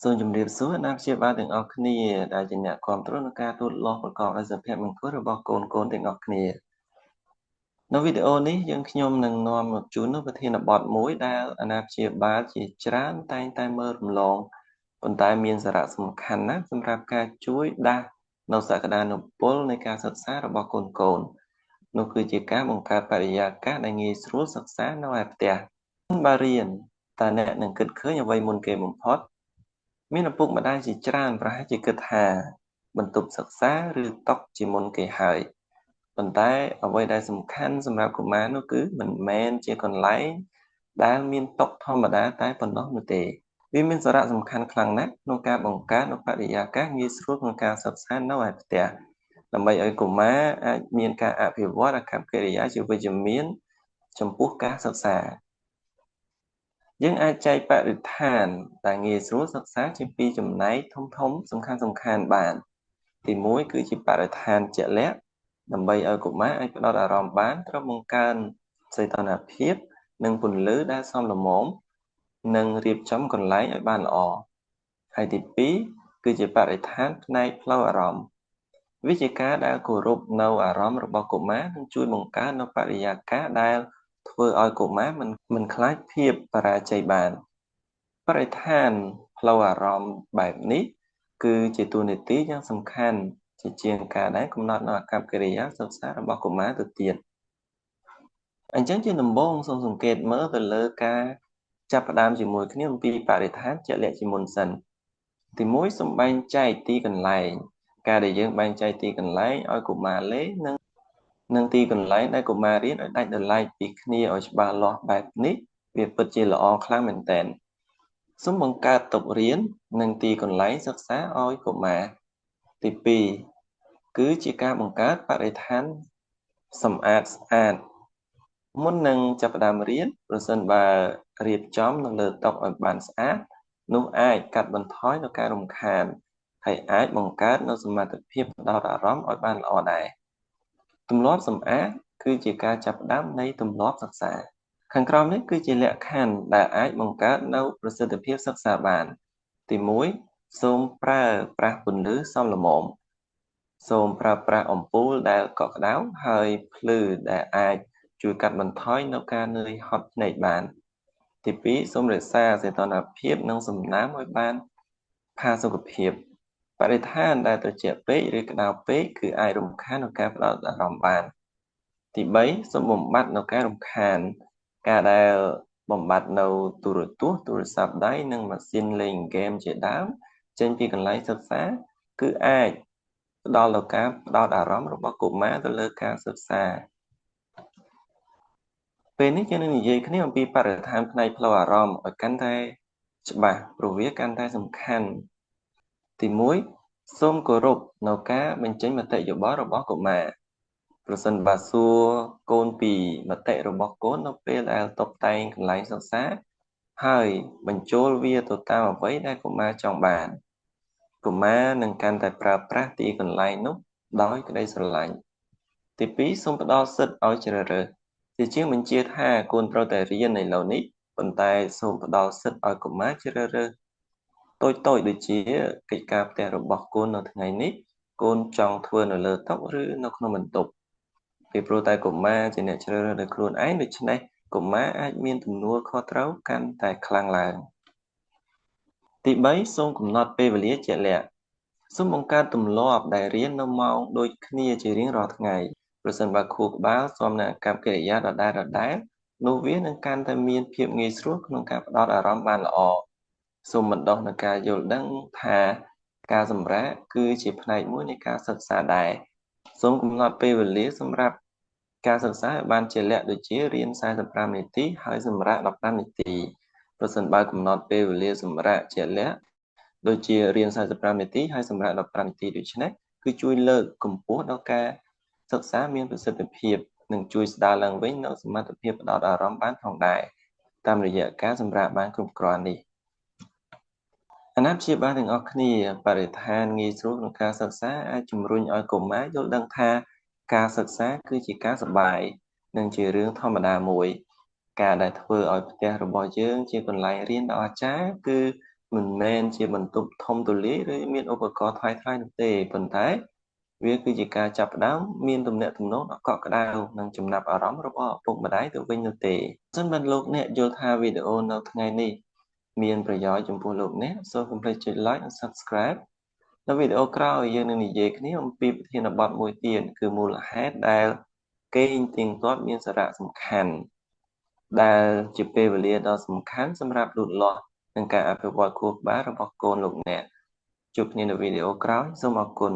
សូមជម្រាបសួរអ្នកព្យាបាលទាំងអស់គ្នាដែលជាអ្នកគ្រប់គ្រងនឹងការទូតលាស់ប្រកបដោយសុភមង្គលរបស់កូនទាំងអស់គ្នានៅវីដេអូនេះយើងខ្ញុំនឹងនាំមកជូននូវប្រធានបទមួយដែលអាណាព្យាបាលជាច្រើនតែងតែមើលរំលងប៉ុន្តែមានសារៈសំខាន់ណាស់សម្រាប់ការជួយដាស់នៅសក្តានុពលនៃការសិក្សារបស់កូននោះគឺជាការបង្កើតបរិយាកាសដែលងាយស្រួលសិក្សានៅឯផ្ទះបើរៀនតើអ្នកនឹងគិតឃើញអ្វីមុនគេបំផុតមានឪពុកម្ដាយជាច្រើនប្រហែលជាគិតថាបន្ទប់សិក្សាឬតុជាមុនគេហើយប៉ុន្តែអ្វីដែលសំខាន់សម្រាប់កុមារនោះគឺមិនមែនជាកន្លែងដែលមានតុធម្មតាតែប៉ុណ្ណោះនោះទេវាមានសារៈសំខាន់ខ្លាំងណាស់ក្នុងការបង្កើតនូវបរិយាកាសងាយស្រួលក្នុងការសិក្សានៅឯផ្ទះដើម្បីឲ្យកុមារអាចមានការអភិវឌ្ឍអាកប្បកិរិយាជាវិជ្ជមានចំពោះការសិក្សាយើងអាចចែកបរិស្ថានដែលងាយស្រួលសិក្សាជាពីរចំណែកធំៗសំខាន់បានទី1គឺជាបរិស្ថានជាក់លាក់ដើម្បីឲ្យកុមារអាចផ្ដោតអារម្មណ៍បានត្រូវបង្កើនសីតុណ្ហភាពនិងពន្លឺដែលសមល្មមនិងរៀបចំកន្លែងឲ្យបានល្អហើយទី2គឺជាបរិស្ថានផ្នែកផ្លូវអារម្មណ៍វាជាការដែលគោរពនៅអារម្មណ៍របស់កុមារនិងជួយបង្កើននូវបរិយាកាសដែលធ្វើឲ្យកុមារមិនខ្លាចភាពបរាជ័យបានបរិស្ថានផ្លូវអារម្មណ៍បែបនេះគឺជាតួនាទីយ៉ាងសំខាន់ជាជាងការដែលកំណត់នូវអាកប្បកិរិយាសិក្សារបស់កុមារទៅទៀតអញ្ចឹងជាដំបូងសូមសង្កេតមើលទៅលើការចាប់ផ្ដើមជាមួយគ្នាអំពីបរិស្ថានជាក់លាក់ជាមុនសិនទី1សូមបែងចែកទីកន្លែងការដែលយើងបែងចែកទីកន្លែងឲ្យកុមារលេងនិងទីកន្លែងដែលកុមាររៀនឲ្យដាច់ដោយឡែកពីគ្នាឲ្យច្បាស់លាស់បែបនេះវាពិតជាល្អខ្លាំងមែនទែនសូមបង្កើតតុរៀននិងទីកន្លែងសិក្សាឲ្យកុមារទី2គឺជាការបង្កើតបរិស្ថានសម្អាតស្អាតមុននឹងចាប់ផ្ដើមរៀនប្រសិនបើរៀបចំនៅលើតុឲ្យបានស្អាតនោះអាចកាត់បន្ថយនូវការរំខានហើយអាចបង្កើតនូវសមត្ថភាពផ្ដោតអារម្មណ៍ឲ្យបានល្អដែរទម្លាប់សម្អាតគឺជាការចាប់ផ្ដើមនៃទម្លាប់សិក្សាខាងក្រោមនេះគឺជាលក្ខខណ្ឌដែលអាចបង្កើតនូវប្រសិទ្ធភាពសិក្សាបានទី1សូមប្រើប្រាស់ពន្លឺសមល្មមសូមប្រើប្រាស់អំពូលដែលកក់ក្ដៅហើយភ្លឺដែលអាចជួយកាត់បន្ថយនូវការនឿយហត់ភ្នែកបានទី2សូមរក្សាសីតុណ្ហភាពនិងសំណើមឲ្យបានផាសុកភាពបរិស្ថានដែលត្រជាក់ពេកឬក្តៅពេកគឺអាចរំខានដល់ការផ្ដោតអារម្មណ៍បានទី3សូមបំបត្តិនូវការរំខានការដែលបំបត្តិនៅទូរទស្សន៍ទូរស័ព្ទដៃនិងម៉ាស៊ីនលេងហ្គេមជាដើមចេញពីកន្លែងសិក្សាគឺអាចផ្ដល់ដល់ការផ្ដោតអារម្មណ៍របស់កុមារទៅលើការសិក្សាពេលនេះយើងនឹងនិយាយគ្នាអំពីបរិស្ថានផ្នែកផ្លូវអារម្មណ៍ឲ្យកាន់តែច្បាស់ព្រោះវាកាន់តែសំខាន់ទី1សូមគោរពនៅការបញ្ចេញមតិយោបល់របស់កុមារប្រសិនបើសួរកូនពីមតិរបស់កូននៅពេលដែលតុបតែងកន្លែងសិក្សាហើយបញ្ចូលវាទៅតាមអ្វីដែលកុមារចង់បានកុមារនឹងកាន់តែប្រើប្រាស់ទីកន្លែងនោះដោយក្តីស្រឡាញ់ទី2សូមផ្ដល់សិទ្ធិឲ្យជ្រើសរើសជាជាងបញ្ជាថាកូនត្រូវតែរៀនឥឡូវនេះប៉ុន្តែសូមផ្ដល់សិទ្ធិឲ្យកុមារជ្រើសរើសតូចៗដូចជាកិច្ចការផ្ទះរបស់កូននៅថ្ងៃនេះកូនចង់ធ្វើនៅលើតុឬនៅក្នុងបន្ទប់ពីព្រោះតែកុមារជាអ្នកជ្រើសរើសដោយខ្លួនឯងដូច្នេះកុមារអាចមានទំនួលខុសត្រូវកាន់តែខ្លាំងឡើងទី3សូមកំណត់ពេលវេលាជាក់លាក់សូមបង្កើតទម្លាប់ដែលរៀននៅម៉ោងដូចគ្នាជារៀងរាល់ថ្ងៃប្រសិនបើខួរក្បាលសមនឹងអាកប្បកិរិយាដដែលនោះវានឹងកាន់តែមានភាពងាយស្រួលក្នុងការផ្ដោតអារម្មណ៍បានល្អសូមបណ្ដុះនូវការយល់ដឹងថាការសម្រាកគឺជាផ្នែកមួយនៃការសិក្សាដែរសូមកំណត់ពេលវេលាសម្រាប់ការសិក្សាឲ្យបានជាក់លាក់ដូចជារៀន45នាទីហើយសម្រាក15នាទីប្រសិនបើកំណត់ពេលវេលាសម្រាកជាក់លាក់ដូចជារៀន45នាទីហើយសម្រាក15នាទីដូច្នេះគឺជួយលើកកម្ពស់ដល់ការសិក្សាមានប្រសិទ្ធភាពនិងជួយស្ដារឡើងវិញនូវសមត្ថភាពផ្ដោតអារម្មណ៍បានផងដែរតាមរយៈការសម្រាកបានគ្រប់គ្រាន់នេះអាណាព្យាបាលទាំងអស់គ្នាបរិស្ថានងាយស្រួលក្នុងការសិក្សាអាចជំរុញឲ្យកុមារយល់ដឹងថាការសិក្សាគឺជាការសប្បាយនិងជារឿងធម្មតាមួយការដែលធ្វើឲ្យផ្ទះរបស់យើងជាកន្លែងរៀនដ៏អស្ចារ្យគឺ មិនមែនជាបន្ទប់ធំទូលាយឬមានឧបករណ៍ថ្លៃៗនោះទេប៉ុន្តែវាគឺជាការចាប់ផ្ដើមមានទំនាក់ទំនងដ៏កក់ក្ដៅនិងចំណាប់អារម្មណ៍របស់ឪពុកម្ដាយទៅវិញនោះទេប្រសិនបើលោកអ្នកយល់ថាវីដេអូនៅថ្ងៃនេះមានប្រយោជន៍ចំពោះលោកអ្នកសូមកុំភ្លេចចុច like និង subscribe នៅវីដេអូក្រោយយើងនឹងនិយាយគ្នាអំពីប្រធានបទមួយទៀតគឺមូលហេតុដែលគេងទៀងទាត់មានសារៈសំខាន់ដែលជាពេលវេលាដ៏សំខាន់សម្រាប់លូតលាស់និងការអភិវឌ្ឍខួរក្បាលរបស់កូនលោកអ្នកជួបគ្នានៅវីដេអូក្រោយសូមអរគុណ